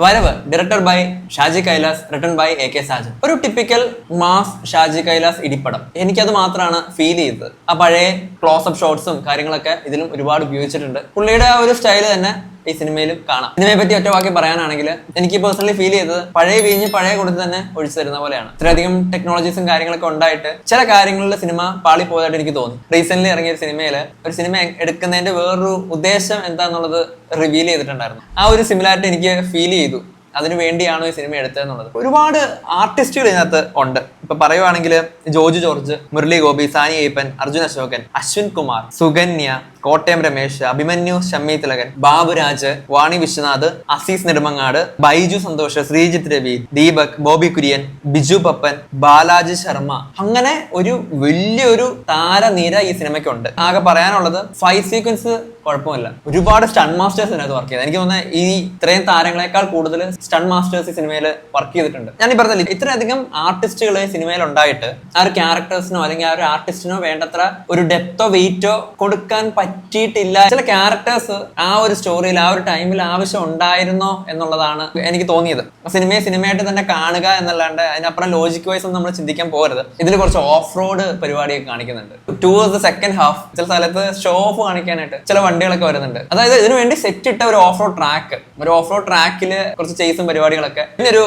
വരവ് director by Shaji Kailas, written by AK Sajan. ഒരു typical mass Shaji Kailas ഇടിപ്പടം. എനിക്കത് മാത്രമാണ് ഫീൽ ചെയ്തത്. ആ പഴയ ക്ലോസപ്പ് ഷോട്ട്സും കാര്യങ്ങളൊക്കെ ഇതിലും ഒരുപാട് ഉപയോഗിച്ചിട്ടുണ്ട്. പുള്ളിയുടെ ആ ഒരു സ്റ്റൈല് തന്നെ ഈ സിനിമയിലും കാണാം. സിനിമയെ പറ്റി ഒറ്റ വാക്കി പറയാനാണെങ്കിൽ എനിക്ക് പേഴ്സണലി ഫീൽ ചെയ്തത് പഴയ വീഞ്ഞ് പഴയ കൊടുത്ത് തന്നെ ഒഴിച്ചു തരുന്ന പോലെയാണ്. ഇത്രയധികം ടെക്നോളജീസും കാര്യങ്ങളൊക്കെ ഉണ്ടായിട്ട് ചില കാര്യങ്ങളിൽ സിനിമ പാളി പോയതായിട്ട് എനിക്ക് തോന്നി. റീസെന്റ് ഇറങ്ങിയ ഒരു സിനിമയിൽ ഒരു സിനിമ എടുക്കുന്നതിന്റെ വേറൊരു ഉദ്ദേശം എന്താന്നുള്ളത് റിവീൽ ചെയ്തിട്ടുണ്ടായിരുന്നു. ആ ഒരു സിമിലാരിറ്റി എനിക്ക് ഫീൽ ചെയ്തു. അതിനു വേണ്ടിയാണോ ഈ സിനിമ എടുത്തതെന്നുള്ളത്. ഒരുപാട് ആർട്ടിസ്റ്റുകൾ ഇതിനകത്ത് ഉണ്ട്. ഇപ്പൊ പറയുവാണെങ്കിൽ ജോജു ജോർജ്, മുരളി ഗോപി, സാനി അയ്യപ്പൻ, അർജുൻ അശോകൻ, അശ്വിൻ കുമാർ, സുകന്യ, കോട്ടയം രമേശ്, അഭിമന്യു, ഷമ്മി തിലകൻ, ബാബുരാജ്, വാണി വിശ്വനാഥ്, അസീസ് നെടുമങ്ങാട്, ബൈജു സന്തോഷ്, ശ്രീജിത്ത് രവി, ദീപക്, ബോബി കുര്യൻ, ബിജു പപ്പൻ, ബാലാജി ശർമ്മ, അങ്ങനെ ഒരു വലിയൊരു താരനിര ഈ സിനിമയ്ക്കുണ്ട്. ആകെ പറയാനുള്ളത് ഫൈറ്റ് സീക്വൻസ് കുഴപ്പമില്ല. ഒരുപാട് സ്റ്റൺ മാസ്റ്റേഴ്സ് ഇതിനകത്ത് വർക്ക് ചെയ്ത്. എനിക്ക് തോന്നുന്നത് ഈ ഇത്രയും താരങ്ങളെക്കാൾ കൂടുതൽ സ്റ്റൺ മാസ്റ്റേഴ്സ് ഈ സിനിമയിൽ വർക്ക് ചെയ്തിട്ടുണ്ട്. ഞാൻ ഈ പറഞ്ഞില്ല, ഇത്രയധികം ആർട്ടിസ്റ്റുകൾ ഈ സിനിമയിൽ ഉണ്ടായിട്ട് ആ ഒരു ക്യാരക്ടേഴ്സിനോ അല്ലെങ്കിൽ ആ ഒരു ആർട്ടിസ്റ്റിനോ വേണ്ടത്ര ഒരു ഡെപ്തോ വെയിറ്റോ കൊടുക്കാൻ പറ്റിയിട്ടില്ല. ചില ക്യാരക്ടേഴ്സ് ആ ഒരു സ്റ്റോറിയിൽ ആ ഒരു ടൈമിൽ ആവശ്യം ഉണ്ടായിരുന്നോ എന്നുള്ളതാണ് എനിക്ക് തോന്നിയത്. സിനിമയെ സിനിമയായിട്ട് തന്നെ കാണുക എന്നല്ലാണ്ട് അതിനപ്പുറം ലോജിക് വൈസ് ഒന്നും നമ്മൾ ചിന്തിക്കാൻ പോകരുത്. ഇതിൽ കുറച്ച് ഓഫ് റോഡ് പരിപാടിയൊക്കെ കാണിക്കുന്നുണ്ട്. ടുവേഴ്സ് ദ സെക്കൻഡ് ഹാഫ് ചില സ്ഥലത്ത് ഷോ ഓഫ് കാണിക്കാനായിട്ട് ചില വണ്ടികളൊക്കെ വരുന്നുണ്ട്. അതായത് ഇതിനു വേണ്ടി സെറ്റ് ഇട്ട ഒരു ഓഫ് റോഡ് ട്രാക്ക്, ഒരു ഓഫ് റോഡ് ട്രാക്കില് കുറച്ച് ചേസും പരിപാടികളൊക്കെ. പിന്നെ ഒരു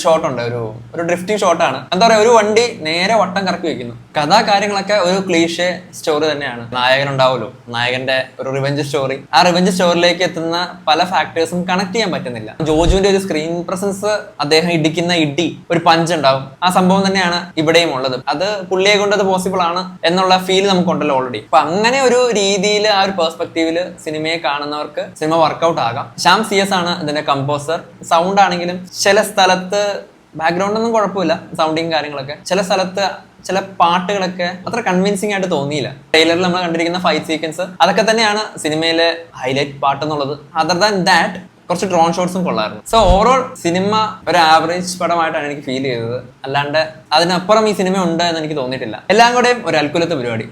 ഷോട്ട് ഉണ്ട്, ഒരു ഡ്രിഫ്റ്റിംഗ് ഷോട്ടാണ്. എന്താ പറയാ, ഒരു വണ്ടി നേരെ വട്ടം കറക്കി വെക്കുന്നു. കഥാ കാര്യങ്ങളൊക്കെ ഒരു ക്ലീഷേ സ്റ്റോറി തന്നെയാണ്. നായകൻ ഉണ്ടാവുമല്ലോ, നായകന്റെ ഒരു റിവെഞ്ച് സ്റ്റോറി. ആ റിവെഞ്ച് സ്റ്റോറിയിലേക്ക് എത്തുന്ന പല ഫാക്ടേഴ്സും കണക്ട് ചെയ്യാൻ പറ്റുന്നില്ല. ജോജുവിന്റെ ഒരു സ്ക്രീൻ പ്രസൻസ്, അദ്ദേഹം ഇടിക്കുന്ന ഇടി, ഒരു പഞ്ച് ഉണ്ടാവും. ആ സംഭവം തന്നെയാണ് ഇവിടെയും ഉള്ളത്. അത് പുള്ളിയെ കൊണ്ട് അത് പോസിബിൾ ആണ് എന്നുള്ള ഫീൽ നമുക്കുണ്ടല്ലോ ഓൾറെഡി. അപ്പൊ അങ്ങനെ ഒരു രീതിയിൽ ആ ഒരു പെർസ്പെക്ടീവില് സിനിമയെ കാണുന്നവർക്ക് സിനിമ വർക്ക്ഔട്ട് ആകാം. ശ്യാം CS ആണ് ഇതിന്റെ കമ്പോസർ. സൗണ്ട് ആണെങ്കിലും ചില സ്ഥലത്ത് ബാക്ക്ഗ്രൗണ്ട് ഒന്നും കുഴപ്പമില്ല, സൗണ്ടിങ് കാര്യങ്ങളൊക്കെ. ചില സ്ഥലത്ത് ചില പാട്ടുകളൊക്കെ അത്ര കൺവിൻസിംഗ് ആയിട്ട് തോന്നിയില്ല. ട്രെയിലറിൽ നമ്മൾ കണ്ടിരിക്കുന്ന ഫൈറ്റ് സീക്വൻസ് അതൊക്കെ തന്നെയാണ് സിനിമയിലെ ഹൈലൈറ്റ് പാട്ട് എന്നുള്ളത്. അതർ ദാൻ ദാറ്റ് കുറച്ച് ഡ്രോൺ ഷോട്ട്സും കൊള്ളായിരുന്നു. സോ ഓവറോൾ സിനിമ ഒരു ആവറേജ് പടമായിട്ടാണ് എനിക്ക് ഫീൽ ചെയ്തത്. അല്ലാണ്ട് അതിനപ്പുറം ഈ സിനിമ ഉണ്ട് എന്ന് എനിക്ക് തോന്നിയിട്ടില്ല. എല്ലാം കൂടെയും ഒരു അൽക്കുലത്തെ പരിപാടി.